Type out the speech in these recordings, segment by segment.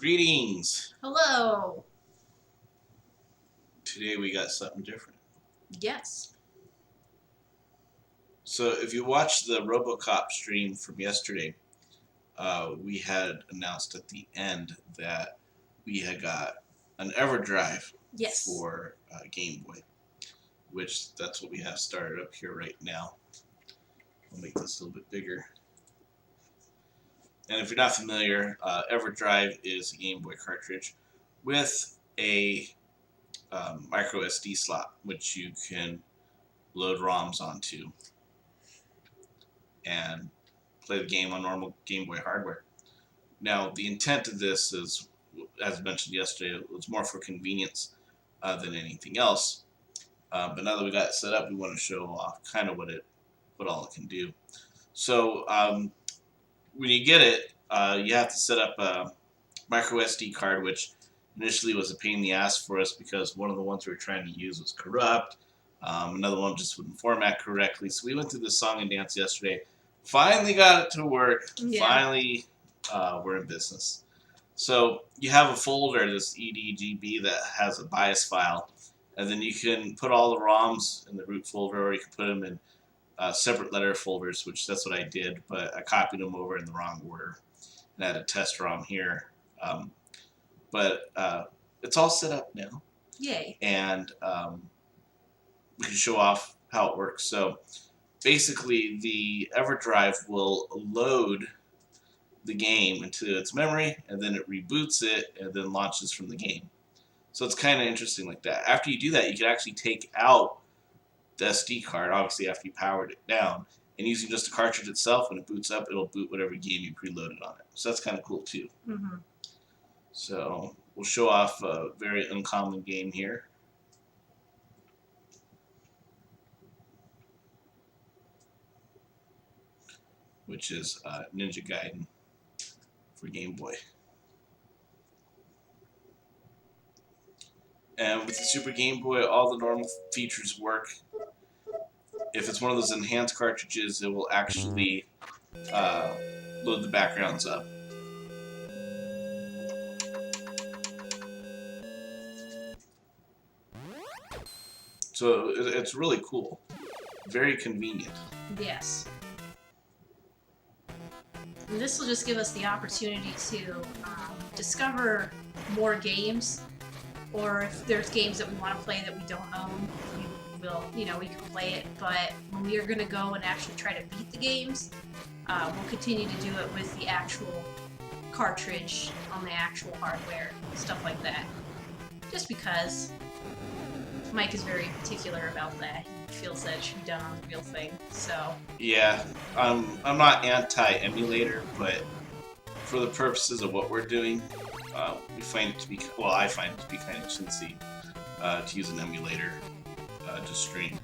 Greetings! Hello. Today we got something different. Yes. So if you watched the RoboCop stream from yesterday, we had announced at the end that we had got an Everdrive for Game Boy, which that's what we have started up here right now. I'll make this a little bit bigger. And if you're not familiar, Everdrive is a Game Boy cartridge with a micro SD slot, which you can load ROMs onto and play the game on normal Game Boy hardware. Now, the intent of this is, as mentioned yesterday, it was more for convenience than anything else. But now that we got it set up, we want to show off kind of what all it can do. So when you get it, you have to set up a micro SD card, which initially was a pain in the ass for us because one of the ones we were trying to use was corrupt. Another one just wouldn't format correctly. So we went through this song and dance yesterday. Finally got it to work. Yeah. Finally, we're in business. So you have a folder, this EDGB, that has a BIOS file. And then you can put all the ROMs in the root folder, or you can put them in separate letter folders, which that's what I did. But I copied them over in the wrong order. And I had a test ROM here. But it's all set up now. Yay. And we can show off how it works. So basically, the Everdrive will load the game into its memory, and then it reboots it, and then launches from the game. So it's kind of interesting like that. After you do that, you can actually take out the SD card, obviously after you powered it down, and using just the cartridge itself, when it boots up, it'll boot whatever game you preloaded on it. So that's kind of cool too. Mm-hmm. So we'll show off a very uncommon game here. Which is Ninja Gaiden for Game Boy. And with the Super Game Boy, all the normal features work. If it's one of those enhanced cartridges, it will actually load the backgrounds up. So it's really cool. Very convenient. Yes. And this will just give us the opportunity to discover more games, or if there's games that we want to play that we don't own, we can play it. But when we are going to go and actually try to beat the games, we'll continue to do it with the actual cartridge on the actual hardware, stuff like that. Just because Mike is very particular about that. He feels that it should be done on the real thing. So yeah, I'm not anti-emulator, but for the purposes of what we're doing, we find it to be I find it to be kind of chintzy to use an emulator to stream.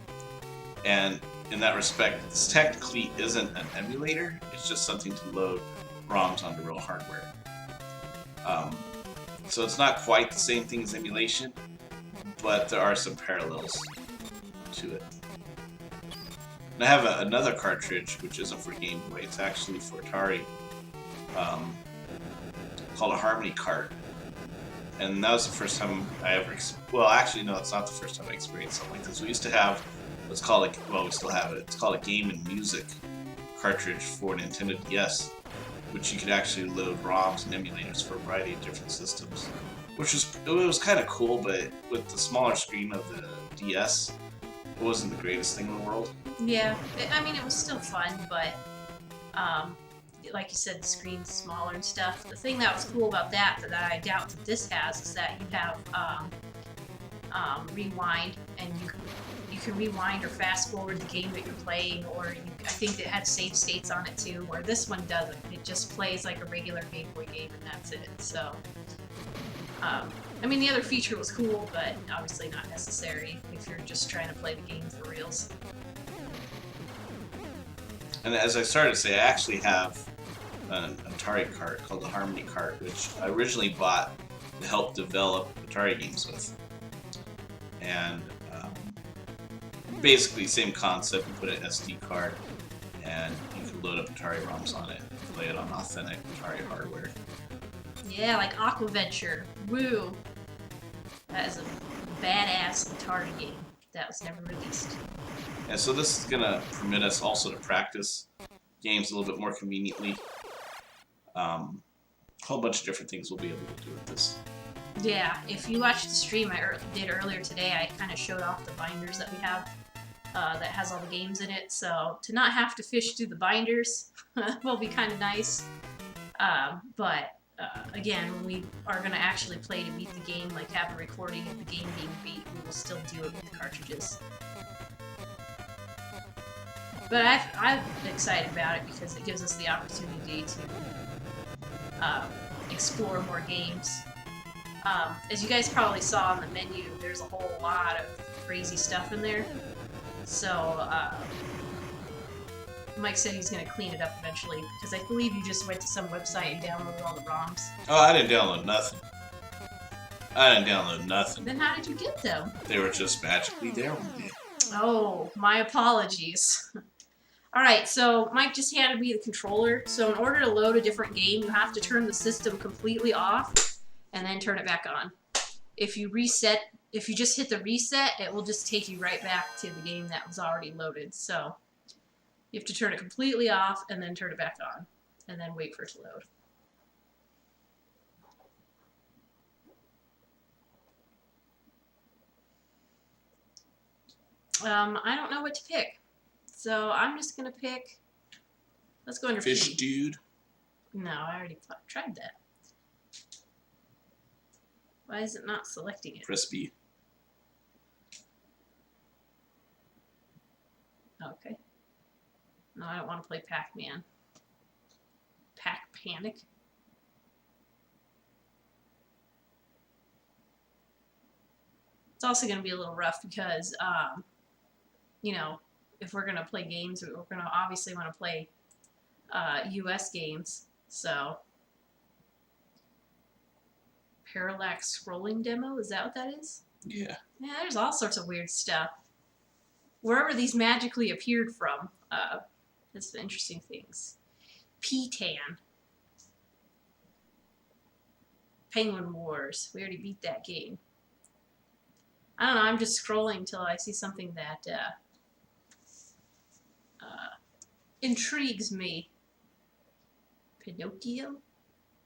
And in that respect, this technically isn't an emulator. It's just something to load ROMs onto real hardware. So it's not quite the same thing as emulation, but there are some parallels to it. And I have another cartridge, which isn't for Game Boy. It's actually for Atari, called a Harmony cart. And that was the first time I ever... Well, actually, no, it's not the first time I experienced something like this. We used to have what's called we still have it. It's called a Game and Music cartridge for Nintendo DS, which you could actually load ROMs and emulators for a variety of different systems. It was kind of cool, but with the smaller screen of the DS, it wasn't the greatest thing in the world. Yeah, it was still fun, but like you said, the screen's smaller and stuff. The thing that was cool about that I doubt that this has, is that you have rewind, and you can rewind or fast forward the game that you're playing, or I think it had save states on it too, where this one doesn't. It just plays like a regular Game Boy game, and that's it. So the other feature was cool, but obviously not necessary if you're just trying to play the game for reals. And as I started to say, I actually have an Atari cart called the Harmony cart, which I originally bought to help develop Atari games with. And basically, same concept. You put an SD card, and you can load up Atari ROMs on it and play it on authentic Atari hardware. Yeah, like Aquaventure. Woo! That is a badass Atari game that was never released. And so this is going to permit us also to practice games a little bit more conveniently. A whole bunch of different things we'll be able to do with this. Yeah, if you watched the stream I did earlier today, I kind of showed off the binders that we have that has all the games in it. So to not have to fish through the binders will be kind of nice. But again, when we are going to actually play to beat the game, like have a recording of the game being beat, we will still do it with the cartridges. But I'm excited about it because it gives us the opportunity to explore more games. As you guys probably saw on the menu, there's a whole lot of crazy stuff in there. So, Mike said he's going to clean it up eventually, because I believe you just went to some website and downloaded all the ROMs. Oh, I didn't download nothing. I didn't download nothing. Then how did you get them? They were just magically there one day. Oh, my apologies. Alright, so Mike just handed me the controller. So in order to load a different game, you have to turn the system completely off and then turn it back on. If you just hit the reset, it will just take you right back to the game that was already loaded. So you have to turn it completely off and then turn it back on and then wait for it to load. I don't know what to pick. So I'm just going to pick, let's go under Fish P. Dude. No, I already tried that. Why is it not selecting it? Crispy. Okay. No, I don't want to play PacMan. Panic. It's also going to be a little rough because, you know, if we're going to play games, we're going to obviously want to play US games. So, parallax scrolling demo, is that what that is? Yeah. Yeah, there's all sorts of weird stuff. Wherever these magically appeared from, there's interesting things. P-Tan. Penguin Wars. We already beat that game. I don't know, I'm just scrolling till I see something that intrigues me. Pinocchio?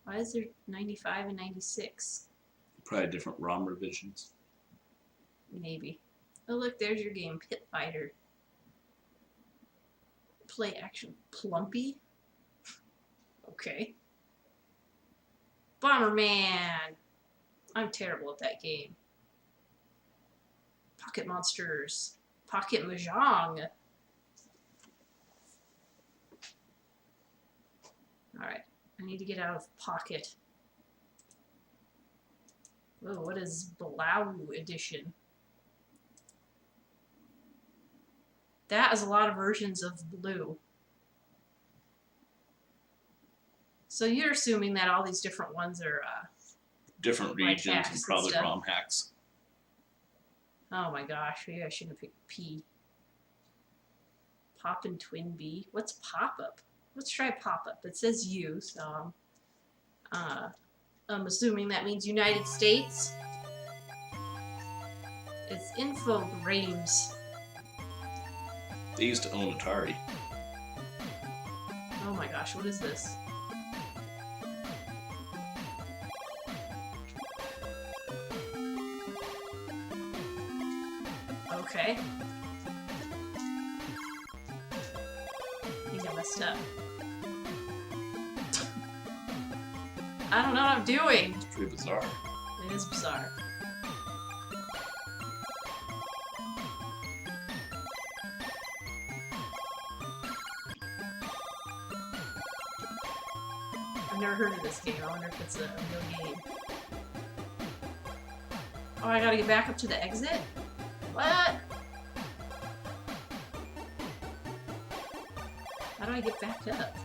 Why is there 95 and 96? Probably different ROM revisions. Maybe. Oh look, there's your game, Pit Fighter. Play action Plumpy? Okay. Bomberman! I'm terrible at that game. Pocket Monsters. Pocket Mahjong. Alright, I need to get out of Pocket. Whoa, what is Blau Edition? That is a lot of versions of Blue. So you're assuming that all these different ones are Different like regions hacks and and probably stuff. ROM hacks. Oh my gosh, maybe I shouldn't have picked P. Pop and Twin B. What's pop-up? Let's try pop-up. It says U, so I'm assuming that means United States. It's Infogrames. They used to own Atari. Oh my gosh, what is this? Okay. I think I messed up. I don't know what I'm doing. It's pretty bizarre. It is bizarre. I've never heard of this game. I wonder if it's a real game. Oh, I gotta get back up to the exit? What? How do I get back up?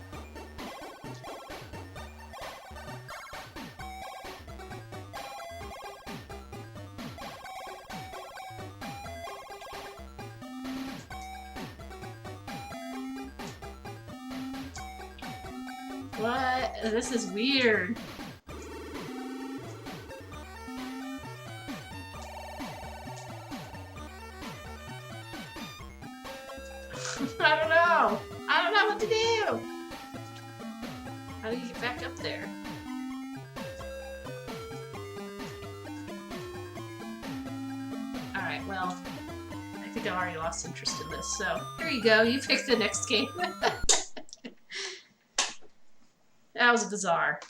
What? This is weird. How do you get back up there? Alright, well, I think I've already lost interest in this, so here you go, you pick the next game. That was bizarre.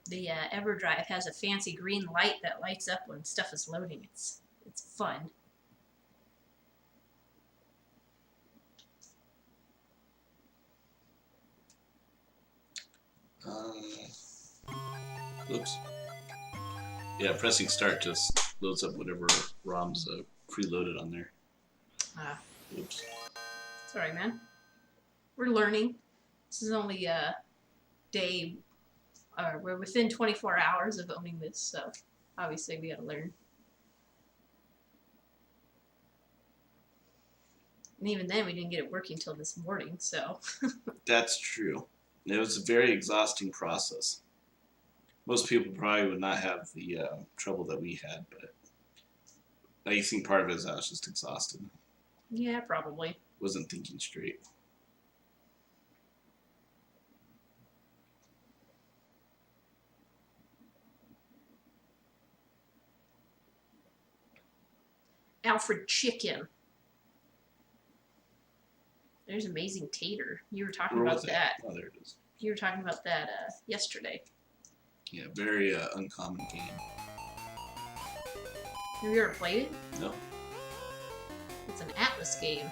The Everdrive has a fancy green light that lights up when stuff is loading. It's fun. Oops. Yeah, pressing start just loads up whatever ROM's preloaded on there. Ah. Oops. Sorry, man. We're learning. This is only a day. We're within 24 hours of owning this, so obviously we gotta learn. And even then, we didn't get it working till this morning, so. That's true. It was a very exhausting process. Most people probably would not have the trouble that we had, but I think part of it is I was just exhausted. Yeah, probably. Wasn't thinking straight. Alfred Chicken. There's Amazing Tater. You were talking about that. Oh, there it is. You were talking about that yesterday. Yeah, very uncommon game. Have you ever played it? No. It's an Atlas game.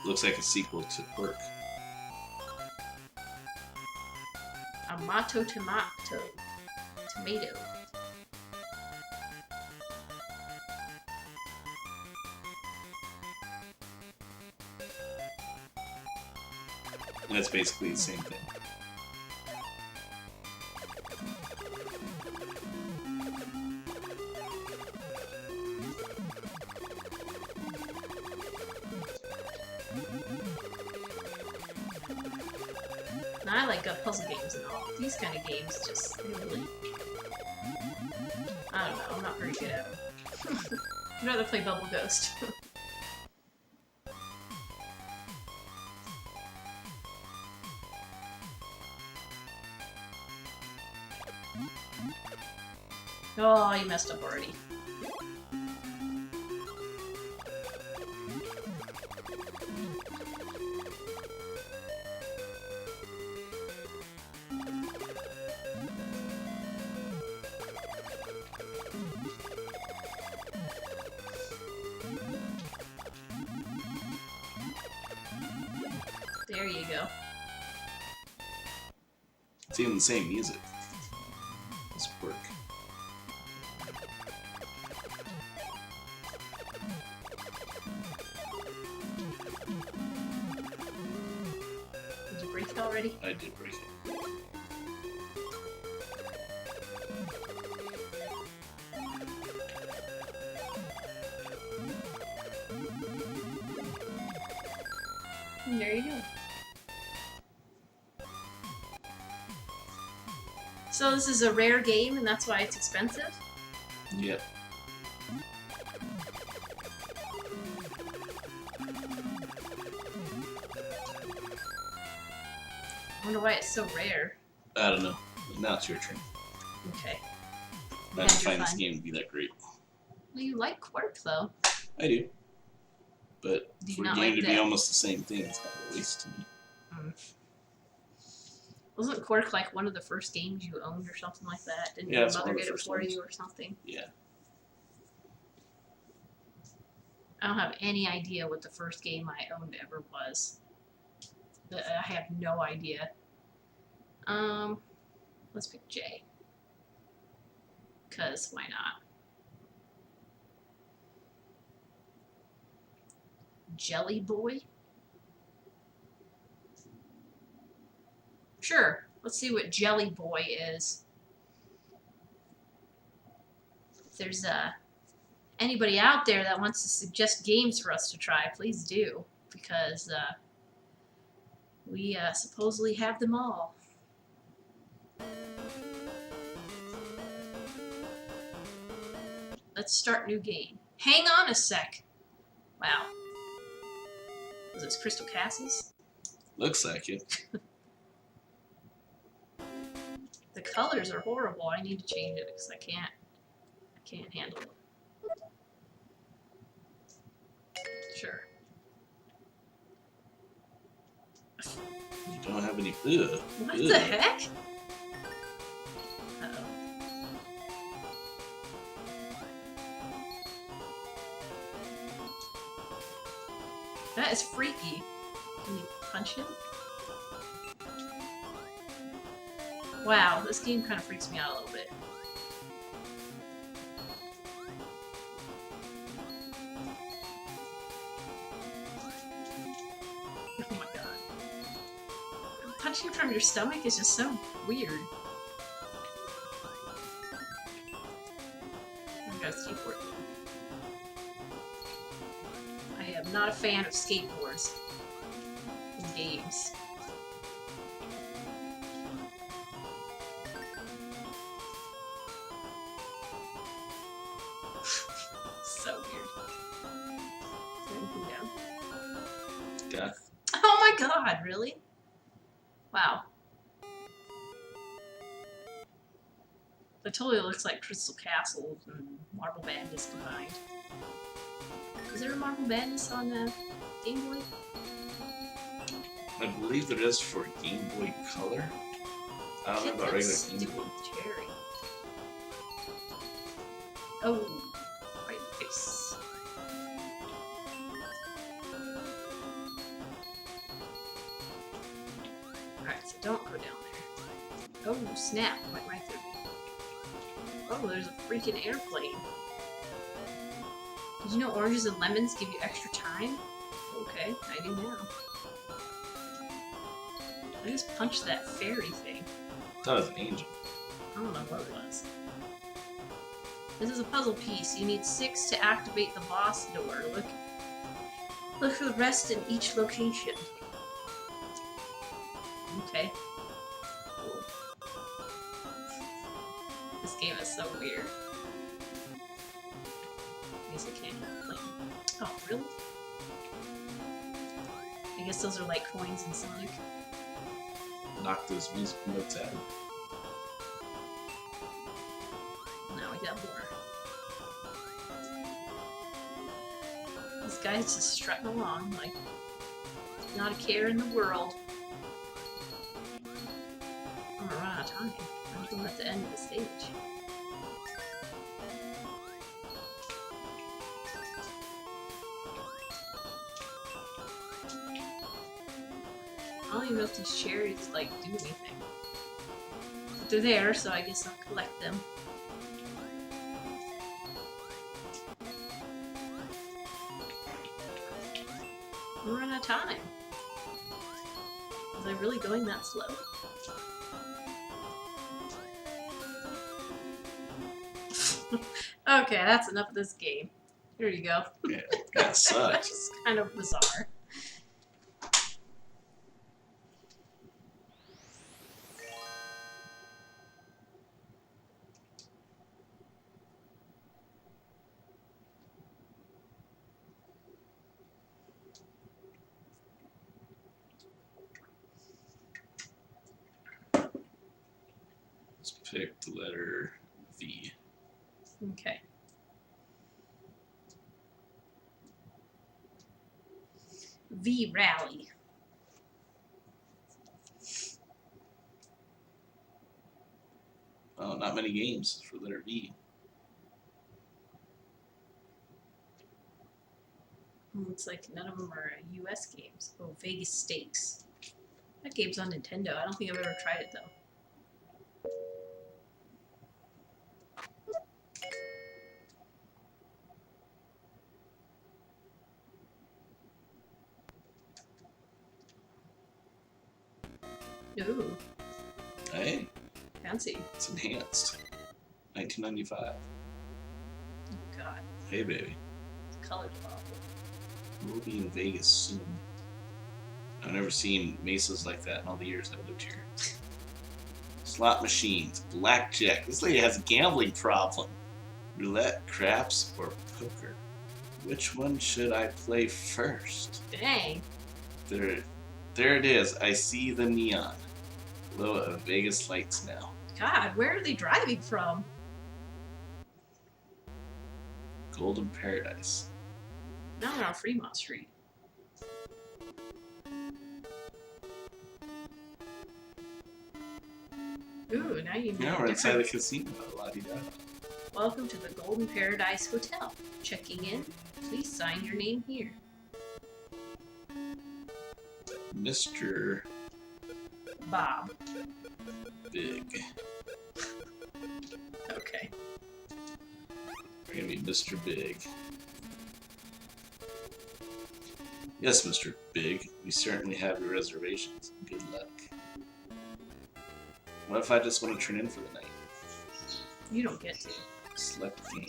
Looks like a sequel to Quirk. Amato Tomato. Tomato. And that's basically the same thing. Now, I like puzzle games and all. These kind of games just really... I don't know, I'm not very good at them. I'd rather play Bubble Ghost. Oh, you messed up already. There you go. It's even the same music. It's Quirk. Did you break it already? I did break it. And there you go. So this is a rare game, and that's why it's expensive? Yep. I wonder why it's so rare. I don't know. Now it's your turn. Okay. I didn't find this game to be that great. Well, you like Quirk, though. I do. But Do you for a not game like to be that? almost the same thing, it's kind of a waste to me. Wasn't Quirk like one of the first games you owned or something like that? Didn't Yeah, your it's one mother of the get it first for ones. you or something? Yeah. I don't have any idea what the first game I owned ever was. I have no idea. Let's pick J. 'Cause why not? Jelly Boy? Sure. Let's see what Jelly Boy is. If there's anybody out there that wants to suggest games for us to try, please do. Because we supposedly have them all. Let's start new game. Hang on a sec. Wow. Was this Crystal Castles? Looks like it. The colors are horrible. I need to change it because I can't handle it. Sure. You don't have any. Ugh. What Ugh. the heck? Uh-oh. That is freaky. Can you punch him? Wow, this game kind of freaks me out a little bit. Oh my god. Punching from your stomach is just so weird. I got a skateboard. I am not a fan of skateboards in games. So weird. Is there anything down? Death. Oh my god, really? Wow. That totally looks like Crystal Castles and Marble Madness combined. Is there a Marble Madness on Game Boy? I believe there is for Game Boy Color. I don't know about regular Game Boy. Cherry. Oh, right face. Alright, so don't go down there. Oh, snap. Went right through me. Oh, there's a freaking airplane. Did you know oranges and lemons give you extra time? Okay, I do now. I just punched that fairy thing. That was an angel. I don't know what it was. This is a puzzle piece. You need 6 to activate the boss door. Look for the rest in each location. Okay. Cool. This game is so weird. I guess I can't play. Oh, really? I guess those are like coins in Sonic. Knock those musical notes out. Now we got more. This guy's just strutting along like not a care in the world. I'm gonna run out of time. I'm at the end of the stage. I don't even know if these cherries like do anything. But they're there, so I guess I'll collect them. We're running out of time. Was I really going that slow? Okay, that's enough of this game. Here you go. Yeah, that sucks. That's kind of bizarre. Let's pick the letter V. Okay. V Rally. Oh, not many games for letter V. Looks like none of them are US games. Oh, Vegas Stakes. That game's on Nintendo. I don't think I've ever tried it though. Ooh, Hey, fancy. it's enhanced. 1995. Oh god, Hey, baby. the color's awful. We'll be in Vegas soon. I've never seen mesas like that in all the years I've lived here. Slot machines, blackjack. This lady has a gambling problem. Roulette, craps, or poker? Which one should I play first? Dang. There it is. I see the neon. Glow of Vegas lights now. God, where are they driving from? Golden Paradise. Now they're on Fremont Street. Ooh, now you know. Yeah, we're inside the casino. La-di-da. Welcome to the Golden Paradise Hotel. Checking in. Please sign your name here. Mr. Bob. Big. Okay. We're gonna be Mr. Big. Yes, Mr. Big. We certainly have your reservations. Good luck. What if I just want to turn in for the night? You don't get to. Select game.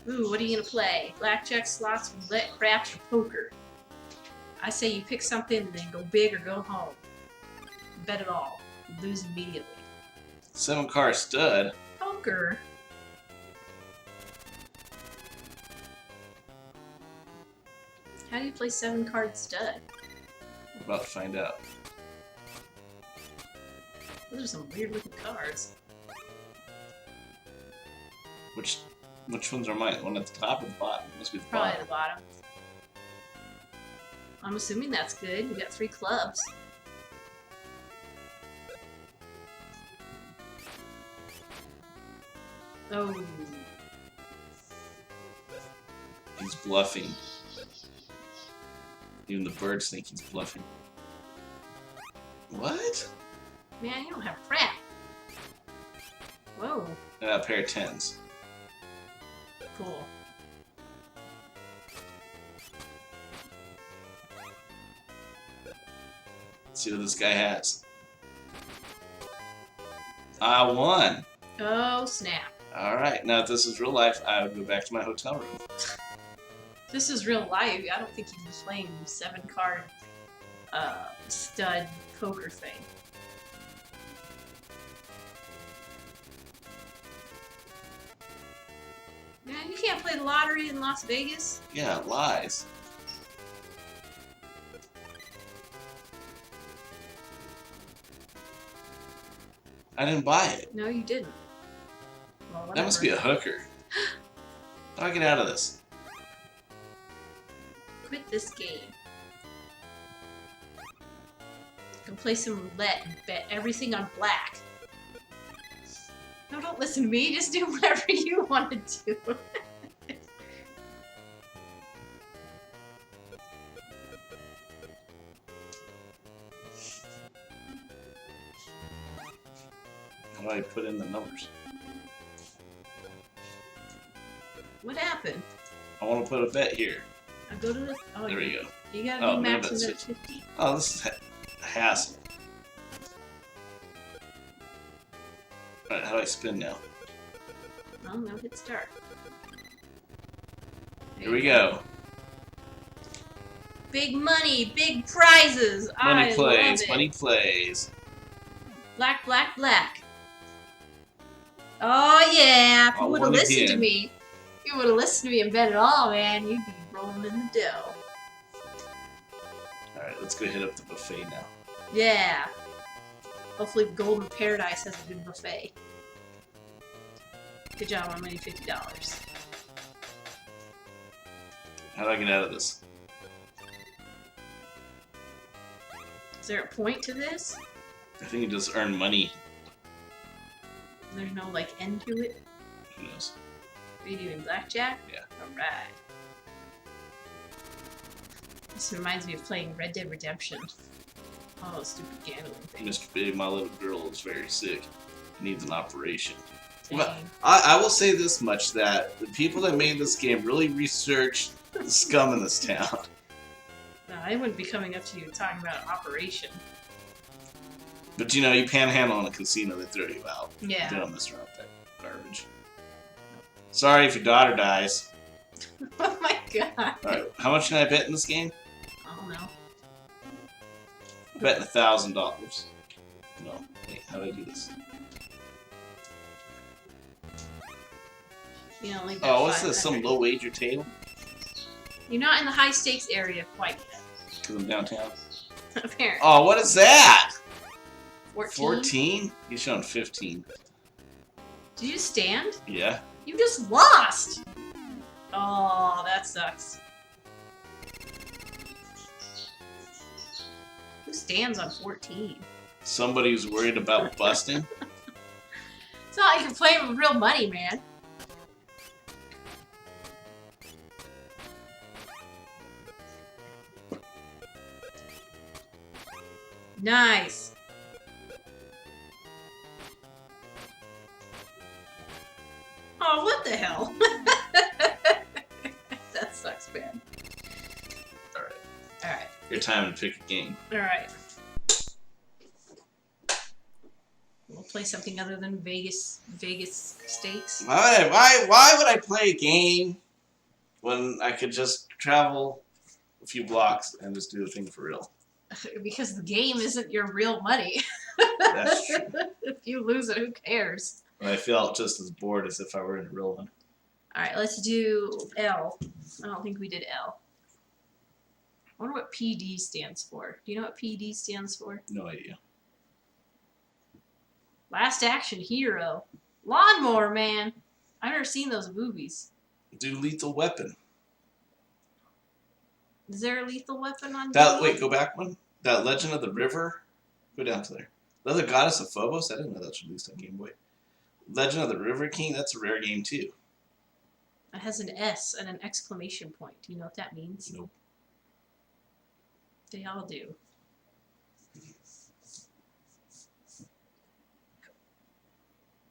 Ooh, what are you gonna play? Blackjack, slots, roulette, craps, or poker? I say you pick something and then go big or go home. Bet it all. You lose immediately. 7-card stud. Poker? How do you play 7-card stud? We're about to find out. Those are some weird looking cards. Which ones are mine? The one at the top or the bottom? Must be the Probably bottom. the bottom. I'm assuming that's good. You got 3 clubs. Oh. He's bluffing. Even the birds think he's bluffing. What? Man, you don't have crap. Whoa. A pair of 10s. Cool. Let's see what this guy has. I won! Oh, snap. Alright, now if this is real life, I would go back to my hotel room. This is real life. I don't think you'd be playing 7-card stud poker thing. Man, you can't play the lottery in Las Vegas. Yeah, lies. I didn't buy it. No, you didn't. Well, That must be a hooker. How do I get out of this? Quit this game. Go play some roulette and bet everything on black. No, don't listen to me. Just do whatever you want to do. How do I put in the numbers? What happened? I want to put a bet here. I go to the. Oh, There we go. You gotta Oh, be no, maximum that's at 50. 50. Oh, this is a hassle. Alright, how do I spin now? Oh no, hit start. Here we go. Big money, big prizes. Money I plays, love it. money plays. Black, black, black. Oh yeah! If you I would have won listened to again. me, if you would have listened to me and bet it all, man, you'd be rolling in the dough. Alright, let's go hit up the buffet now. Yeah. Hopefully, Golden Paradise has a good buffet. Good job on winning $50. How do I get out of this? Is there a point to this? I think you just earn money. There's no like end to it. Who knows? Are you doing blackjack? Yeah. Alright. This reminds me of playing Red Dead Redemption. Oh, stupid gambling thing. Mr. Big, my little girl is very sick. Needs an operation. Dang. Well, I will say this much, that the people that made this game really researched the scum in this town. No, I wouldn't be coming up to you talking about operation. But you know, you panhandle in a casino, they throw you out. Yeah. They don't mess around with that garbage. Sorry if your daughter dies. Oh my god. Alright, how much can I bet in this game? I don't know. I'm betting $1,000. No, wait, how do I do this? You know, leave Oh, what's this? Some low wager table? You're not in the high stakes area quite yet. Because I'm downtown. Apparently. Oh, what is that? 14? 14? He's showing 15. Did you stand? Yeah. You just lost! Oh, that sucks. Who stands on 14? Somebody who's worried about busting? It's not like you can play with real money, man. Nice. Oh, what the hell? That sucks, man. Alright. Alright. Your time to pick a game. Alright. We'll play something other than Vegas stakes. Why would I play a game when I could just travel a few blocks and just do the thing for real? Because the game isn't your real money. That's true. If you lose it, who cares? I felt just as bored as if I were in a real one. Alright, let's do L. I don't think we did L. I wonder what PD stands for. Do you know what PD stands for? No idea. Last Action Hero. Lawnmower Man. I've never seen those movies. Do Lethal Weapon. Is there a Lethal Weapon on That DVD? wait, go back one. That Legend of the River. Go down to there. The Goddess of Phobos. I didn't know that was released on Game Boy. Legend of the River King. That's a rare game too. It has an S and an exclamation point. Do you know what that means? Nope. They all do.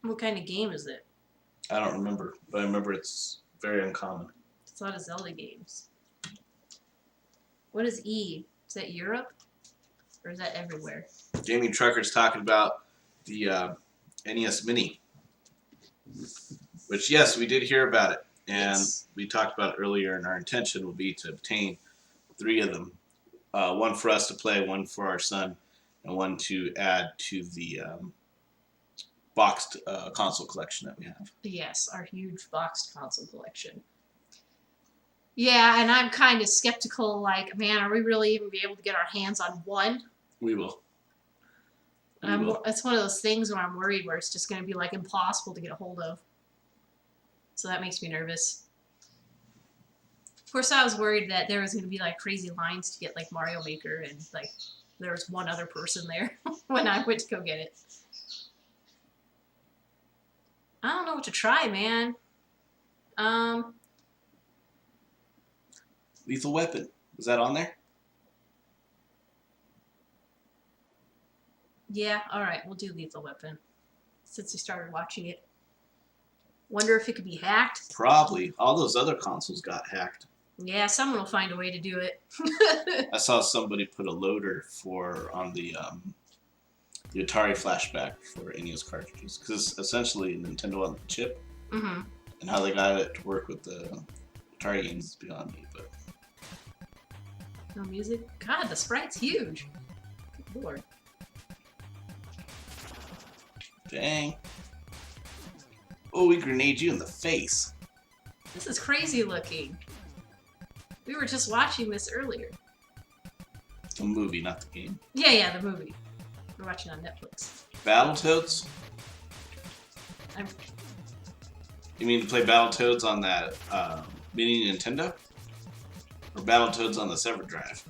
What kind of game is it? I don't remember, but I remember it's very uncommon. It's a lot of Zelda games. What is E? Is that Europe? Or is that everywhere? Jamie Trucker's talking about the NES Mini. Which, yes, we did hear about it. And Yes. we talked about it earlier, and our intention will be to obtain 3 of them. One for us to play, one for our son, and one to add to the boxed console collection that we have. Yes, our huge boxed console collection. Yeah, and I'm kind of skeptical, like, man, are we really even be able to get our hands on one? We will. It's one of those things where I'm worried where it's just going to be, like, impossible to get a hold of. So that makes me nervous. Of course, I was worried that there was going to be, like, crazy lines to get, like, Mario Maker, and, like, there was one other person there when I went to go get it. I don't know what to try, man. Lethal Weapon. Is that on there? Yeah, alright, we'll do Lethal Weapon. Since we started watching it. Wonder if it could be hacked? Probably. All those other consoles got hacked. Yeah, someone will find a way to do it. I saw somebody put a loader on the Atari flashback for NES cartridges. Because it's essentially Nintendo on the chip. Mm-hmm. And how they got it to work with the Atari games is beyond me. But No music? God, the sprite's huge. Good lord. dang. Oh, we grenade you in the face. This is crazy looking. We were just watching this earlier. The movie, not the game. Yeah, the movie. We're watching on Netflix. Battletoads? I'm... You mean to play Battletoads on that mini Nintendo? Or Battletoads on the Everdrive?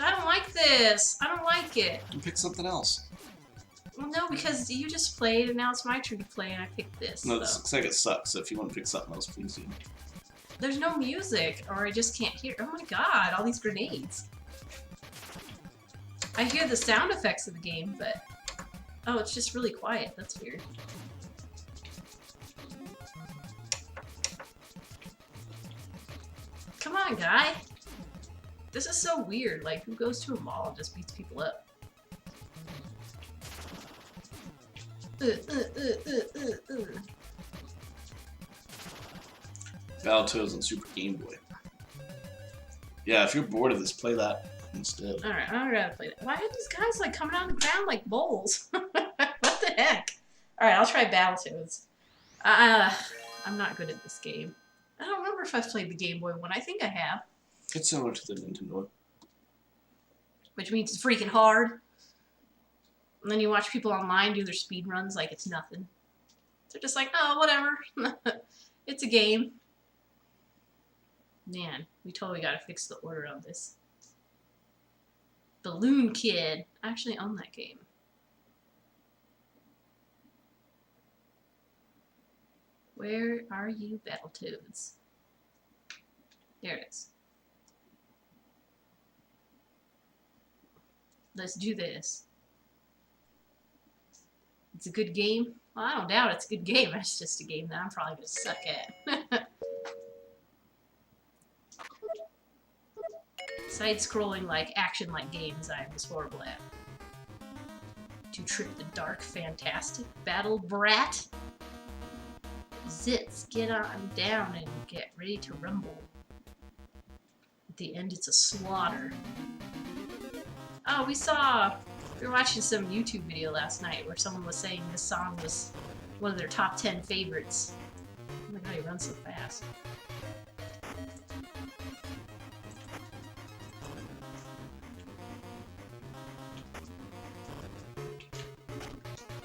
I don't like this. I don't like it. You pick something else. Well, no, because you just played, and now it's my turn to play, and I picked this. No, So. this looks like it sucks, so if you want to pick something else, please do. There's no music, or I just can't hear. Oh my god, all these grenades. I hear the sound effects of the game, but... Oh, it's just really quiet. That's weird. Come on, guy. This is so weird. Like, who goes to a mall and just beats people up? Battletoads on Super Game Boy. Yeah, if you're bored of this, play that instead. Alright, I'm gonna play that. Why are these guys, like, coming out of the ground like bowls? What the heck? Alright, I'll try Battletoads. I'm not good at this game. I don't remember if I've played the Game Boy one. I think I have. It's similar to the Nintendo one. Which means it's freaking hard. And then you watch people online do their speed runs like it's nothing. They're just like, oh, whatever. It's a game. Man, we totally gotta fix the order of this. Balloon Kid. I actually own that game. Where are you, Battletoads? There it is. Let's do this. It's a good game. Well, I don't doubt it's a good game. It's just a game that I'm probably going to suck at. Side-scrolling, like, action-like games I was horrible at. To Trip the Dark Fantastic Battle Brat. Zits, get on down and get ready to rumble. At the end, it's a slaughter. Oh, we were watching some YouTube video last night where someone was saying this song was one of their top 10 favorites. Oh my god, he runs so fast.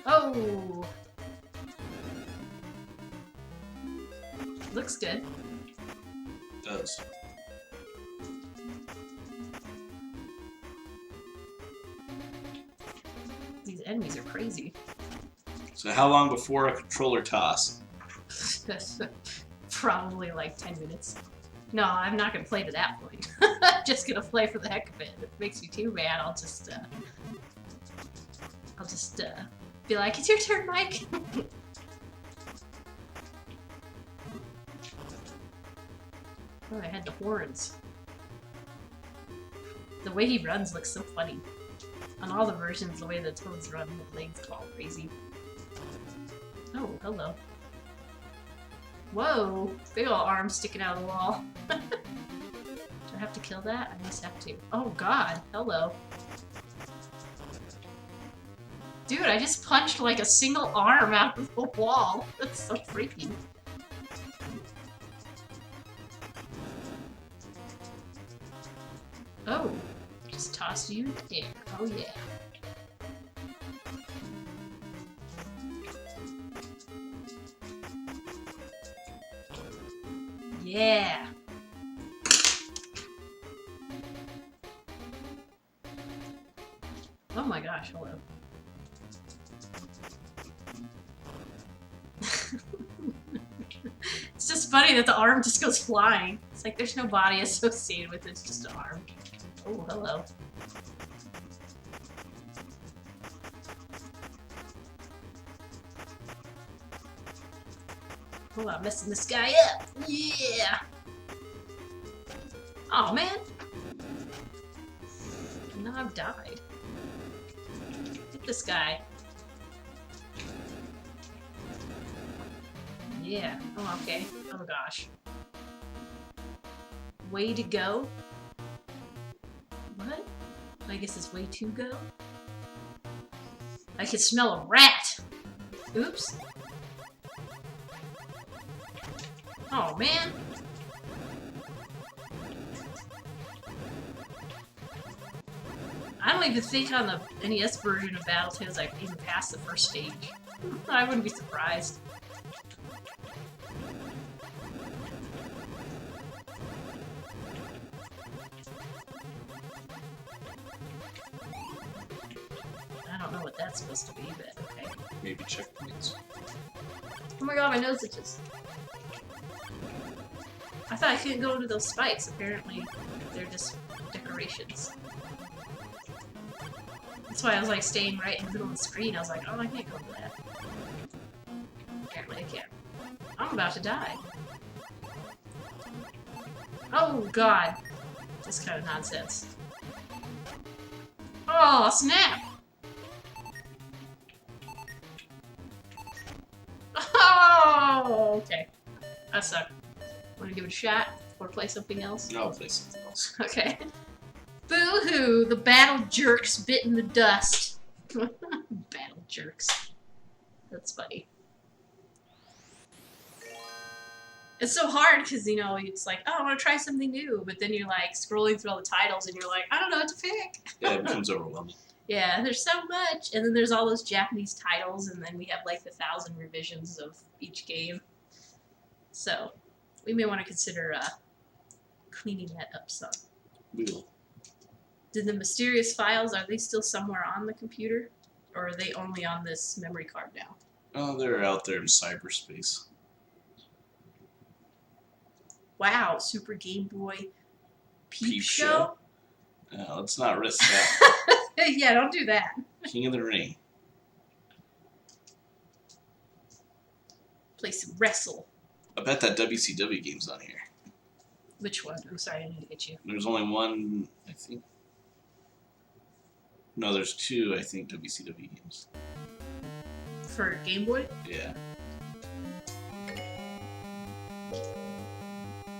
Oh! Looks good. It does. These enemies are crazy. So how long before a controller toss? Probably like 10 minutes. No, I'm not gonna play to that point. Just gonna play for the heck of it. If it makes me too mad, I'll just be like, it's your turn, Mike. Oh, I had the horns. The way he runs looks so funny. On all the versions, the way the toads run, the legs go all crazy. Oh, hello. Whoa! Big ol' arm sticking out of the wall. Do I have to kill that? I must have to. Oh god, hello. Dude, I just punched like a single arm out of the wall. That's so freaky. Oh, just tossed you in the air. Oh yeah. Yeah. Oh my gosh, hello. It's just funny that the arm just goes flying. It's like there's no body associated with it, it's just an arm. Oh, hello. Oh, I'm messing this guy up. Yeah. Oh man. Now I've died. Get this guy. Yeah. Oh, okay. Oh gosh. Way to go. What? I guess it's way to go. I can smell a rat. Oops. Oh man. I don't even think on the NES version of Battletoads I've even passed the first stage. I wouldn't be surprised. I don't know what that's supposed to be, but okay. Maybe checkpoints. Oh my god, my nose itches. I thought I couldn't go to those spikes. Apparently, they're just decorations. That's why I was like staying right in the middle of the screen. I was like, oh, I can't go to that. Apparently I can. I'm about to die. Oh god. This kind of nonsense. Oh, snap! Oh, okay. That sucked. Want to give it a shot or play something else? No, I'll play something else. Okay. Boo-hoo! The battle jerks bit in the dust. Battle jerks. That's funny. It's so hard because, you know, it's like, oh, I want to try something new. But then you're like scrolling through all the titles and you're like, I don't know what to pick. Yeah, it becomes overwhelming. Yeah, there's so much. And then there's all those Japanese titles. And then we have like 1,000 revisions of each game. So we may want to consider cleaning that up some. We will. Did the mysterious files, are they still somewhere on the computer? Or are they only on this memory card now? Oh, they're out there in cyberspace. Wow, Super Game Boy Peep Peep Show? Let's not risk that. Yeah, don't do that. King of the Ring. Play some Wrestle. I bet that WCW game's on here. Which one? I'm sorry, I didn't get you. There's only one, I think. No, there's two, I think, WCW games. For Game Boy? Yeah.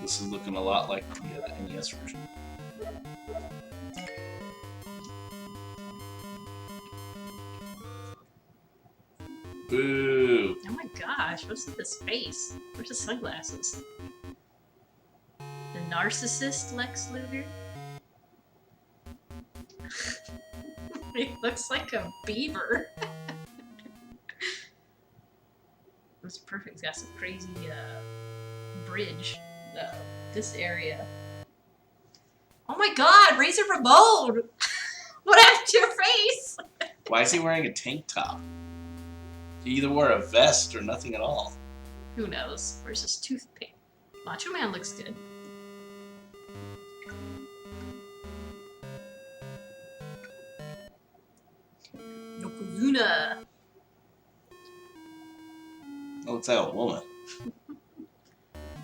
This is looking a lot like the NES version. Boo! Oh my gosh, what's with this face? Where's the sunglasses? The narcissist Lex Luger? He looks like a beaver. That's perfect. It's got some crazy bridge. This area. Oh my god, Razor Ramon! What happened to your face? Why is he wearing a tank top? He either wore a vest or nothing at all. Who knows? Where's his toothpick? Macho Man looks good. Yokozuna! Oh, it's that woman.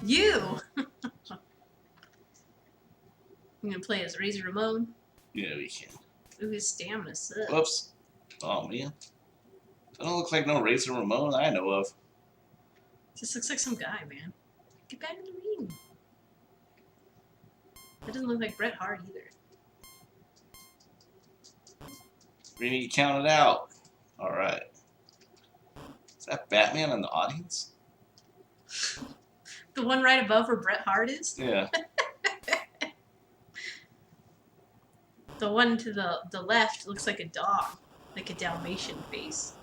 You! I'm gonna play as Razor Ramon. Yeah, we can. Ooh, his stamina sucks. Whoops. Oh, man. That don't look like no Razor Ramon I know of. Just looks like some guy, man. Get back in the ring. That doesn't look like Bret Hart either. We need to count it out. Alright. Is that Batman in the audience? The one right above where Bret Hart is? Yeah. The one to the left looks like a dog. Like a Dalmatian face.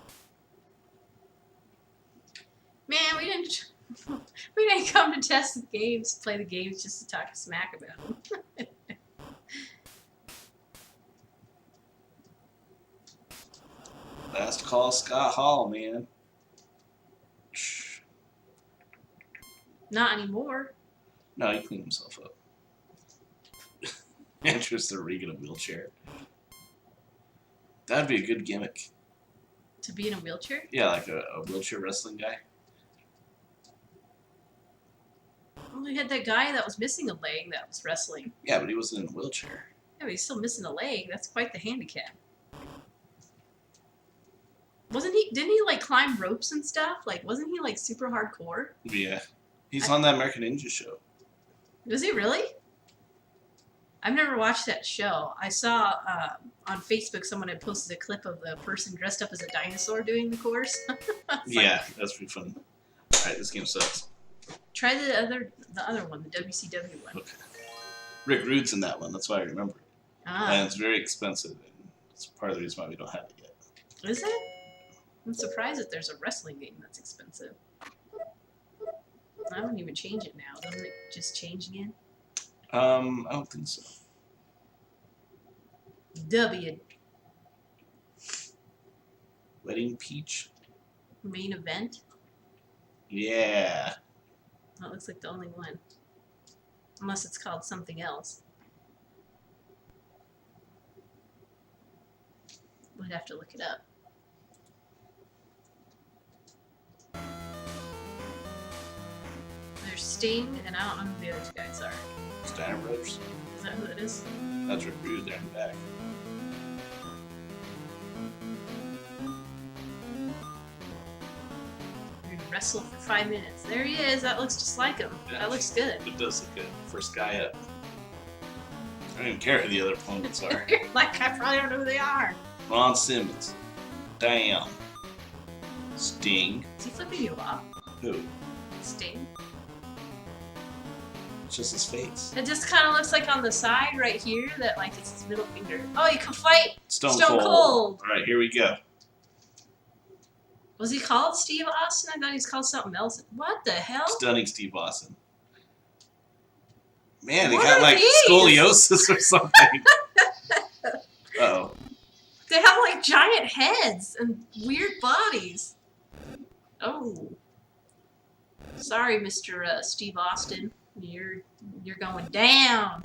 Man, we didn't come to test the games, play the games just to talk smack about them. Last call, Scott Hall, man. Not anymore. No, he cleaned himself up. Enters the ring in a wheelchair. That'd be a good gimmick. To be in a wheelchair? Yeah, like a wheelchair wrestling guy. Well, we had that guy that was missing a leg that was wrestling. Yeah, but he wasn't in a wheelchair. Yeah, but he's still missing a leg. That's quite the handicap. Wasn't he? Didn't he like climb ropes and stuff? Like, wasn't he like super hardcore? Yeah. He's on that American Ninja show. Was he really? I've never watched that show. I saw on Facebook someone had posted a clip of the person dressed up as a dinosaur doing the course. Yeah, that's pretty fun. Alright, this game sucks. Try the other one, the WCW one. Okay. Rick Rude's in that one, that's why I remember it. Ah, And it's very expensive, and it's part of the reason why we don't have it yet. is it? I'm surprised that there's a wrestling game that's expensive. I don't even change it now. Doesn't it just change again? I don't think so. W. Wedding Peach? Main event? Yeah. That looks like the only one. Unless it's called something else. We'd have to look it up. There's Sting, and I don't know who the other two guys are. Steiner Brothers? Is that who it is? That's Rick Rude there in the back. We're gonna wrestle for 5 minutes. There he is. That looks just like him. Yeah. That looks good. It does look good. First guy up. I don't even care who the other opponents are. Like, I probably don't know who they are. Ron Simmons. Damn. Sting. Is he flipping you off? Who? Sting. It's just his face. It just kind of looks like on the side right here that like it's his middle finger. Oh, you can fight Stone Cold. All right, here we go. Was he called Steve Austin? I thought he was called something else. What the hell? Stunning Steve Austin. Man, he What got are like these? scoliosis or something. Uh-oh. They have like giant heads and weird bodies. Oh. Sorry, Mr. Steve Austin. You're going down.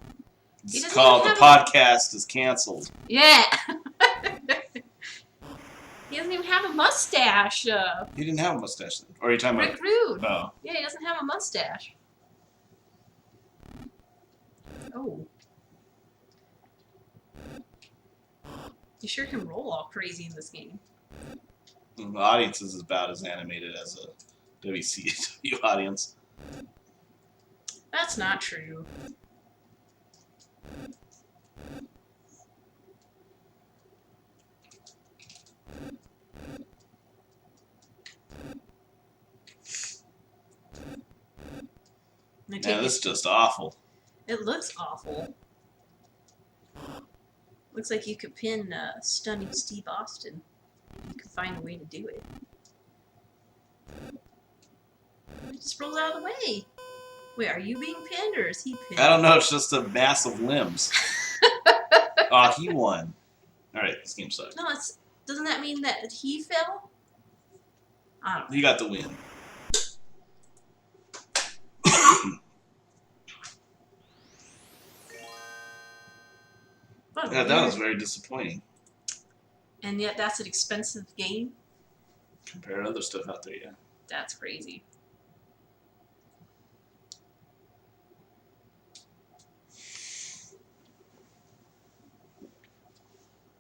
It's called The Podcast is Canceled. Yeah. He doesn't even have a mustache. He didn't have a mustache then. Or are you talking Rick about... Rude. Oh. Yeah, he doesn't have a mustache. Oh. You sure can roll all crazy in this game. The audience is about as animated as a WCW audience. That's not true. Yeah, this is just awful. It looks awful. Looks like you could pin Stunning Steve Austin. You could find a way to do it. It just rolls out of the way. Wait, are you being pinned or is he pinned? I don't know, it's just a mass of limbs. Oh, he won. Alright, this game sucks. No, doesn't that mean that he fell? I don't know. He got the win. Yeah, that was very disappointing. And yet that's an expensive game? Compared to other stuff out there, yeah. That's crazy.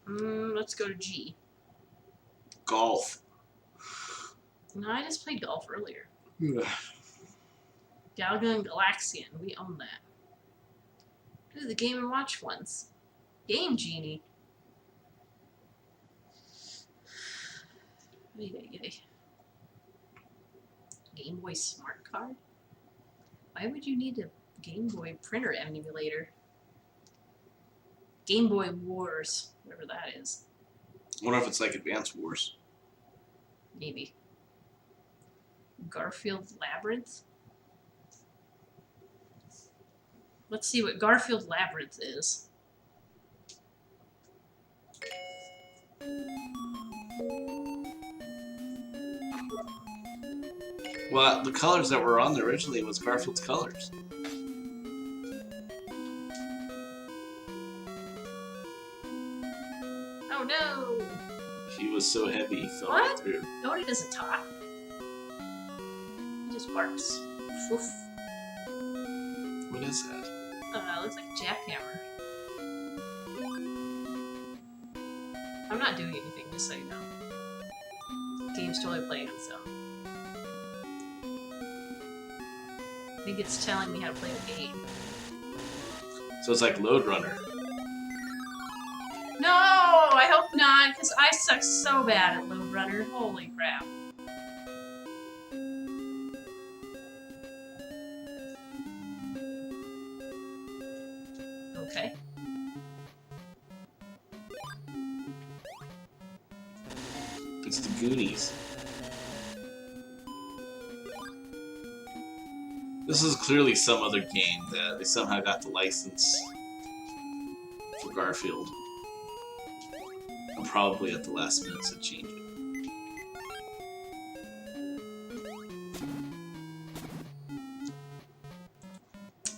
Let's go to G. Golf. No, I just played golf earlier. Galga and Galaxian. We own that. Do the Game & Watch ones. Game Genie. Game Boy Smart Card? Why would you need a Game Boy printer emulator? Game Boy Wars, whatever that is. I wonder if it's like Advance Wars. Maybe. Garfields Labyrinth? Let's see what Garfield Labyrinth is. Well, the colors that were on there originally was Garfield's colors. Oh no! He was so heavy he fell What? through. No, he doesn't talk. He just barks. Woof. What is that? Looks like a jackhammer. I'm not doing anything, just so you know. Game's totally playing itself. I think it's telling me how to play the game. So it's like Load Runner. No! I hope not, because I suck so bad at Load Runner. Holy crap. Okay. It's the Goonies. This is clearly some other game that they somehow got the license for Garfield. And probably at the last minute to change it.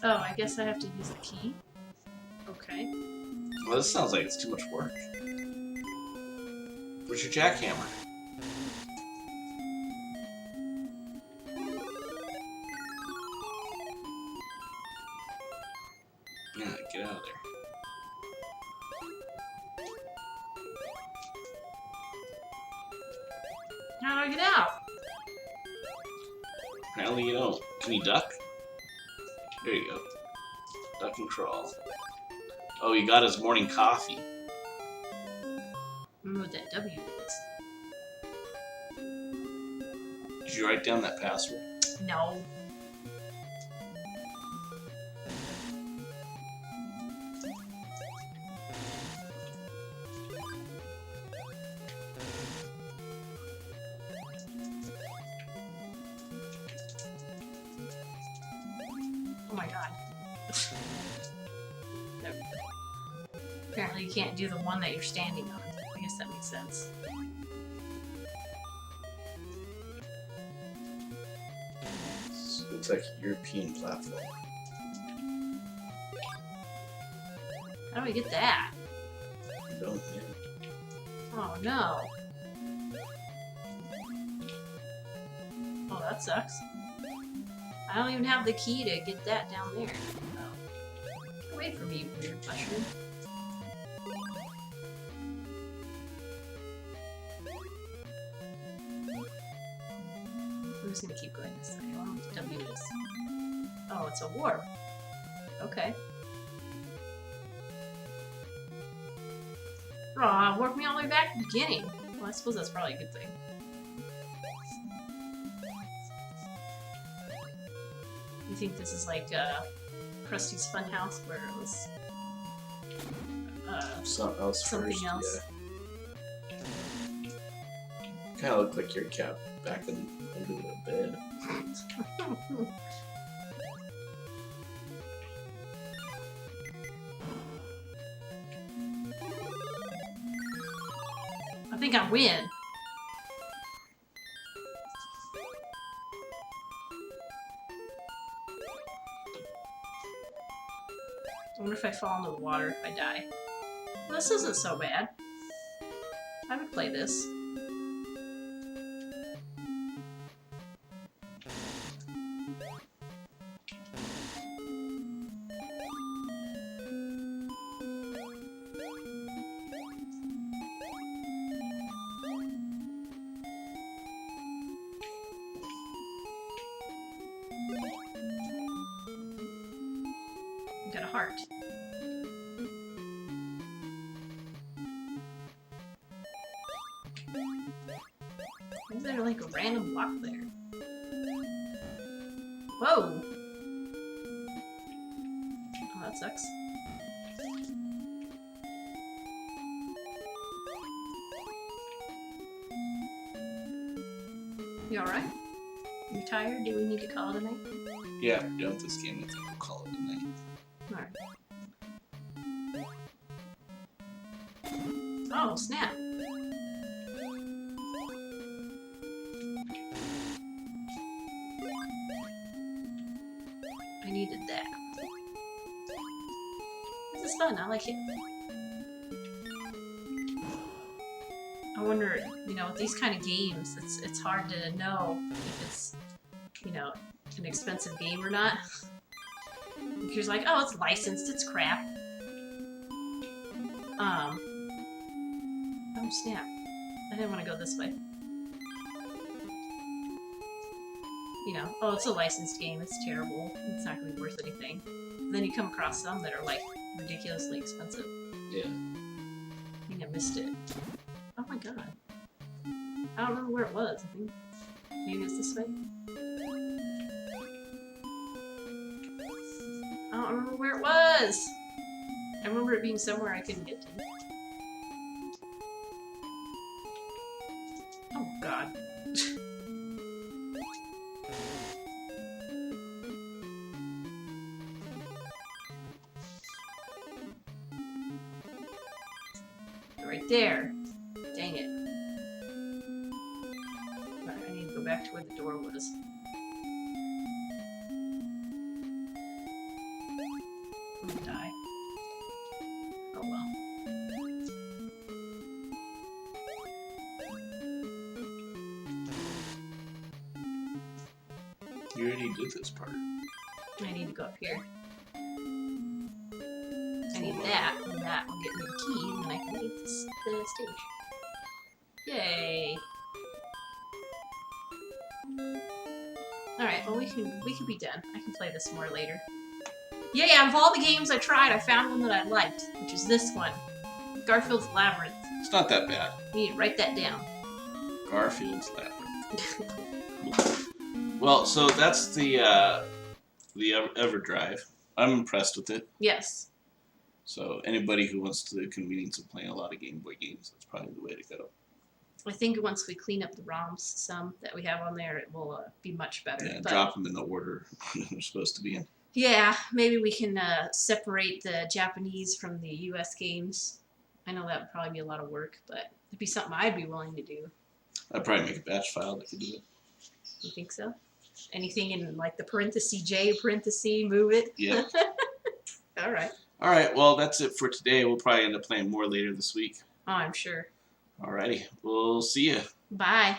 Oh, I guess I have to use the key. Okay. Well, this sounds like it's too much work. Where's your jackhammer? Yeah, get out of there. How do I get out? Apparently you don't. Can you duck? There you go. Duck and crawl. Oh, he got his morning coffee. I don't know what that W is. Did you write down that password? No. Oh my god. Apparently you can't do the one that you're standing on. I guess that makes sense. Looks like a European platform. How do we get that? You don't, yeah. Oh no. Oh, that sucks. I don't even have the key to get that down there. Oh. Get away from me, weird mushroom. I'm just gonna keep going this way. I don't know what W is. Oh, it's a warp. Okay. Aw, warped me all the way back to the beginning. Well, I suppose that's probably a good thing. You think this is like Krusty's Funhouse, where it was Something else. something First, else? Yeah. Kind of looked like your cat back under the bed. I think I win. I wonder if I fall into the water if I die. Well, this isn't so bad. I would play this. Got a heart. Is there like a random block there? Whoa! Oh, that sucks. You alright? You tired? Do we need to call it a night? Yeah, we're done with this game. I think we'll call it a night. Alright. Oh, snap. I needed that. This is fun, I like it. I wonder, you know, with these kind of games, it's hard to know if it's, you know, an expensive game or not. Because you're like, oh, it's licensed, it's crap. Oh snap. I didn't want to go this way. You know, oh, it's a licensed game, it's terrible, it's not going to be worth anything. And then you come across some that are, like, ridiculously expensive. Yeah. I think I missed it. Oh my god. I don't remember where it was. I think maybe it's this way. I don't remember where it was! I remember it being somewhere I couldn't get to. Oh god. Right there. Dang it. Alright, I need to go back to where the door was. I'm gonna die. Oh well. You already did this part. I need to go up here. I need that, and that will get me the key, and then I can leave the stage. Yay! Alright, well we can be done. I can play this more later. Yay, out of all the games I tried, I found one that I liked, which is this one. Garfields Labyrinth. It's not that bad. You need to write that down. Garfields Labyrinth. Well, so that's the Everdrive. I'm impressed with it. Yes. So anybody who wants the convenience of playing a lot of Game Boy games, that's probably the way to go. I think once we clean up the ROMs some that we have on there, it will be much better. Yeah, but, drop them in the order they're supposed to be in. Yeah, maybe we can separate the Japanese from the U.S. games. I know that would probably be a lot of work, but it'd be something I'd be willing to do. I'd probably make a batch file that could do it. You think so? Anything in like the parenthesis J parenthesis, move it? Yeah. All right. All right, well, that's it for today. We'll probably end up playing more later this week. Oh, I'm sure. Alrighty, we'll see you. Bye.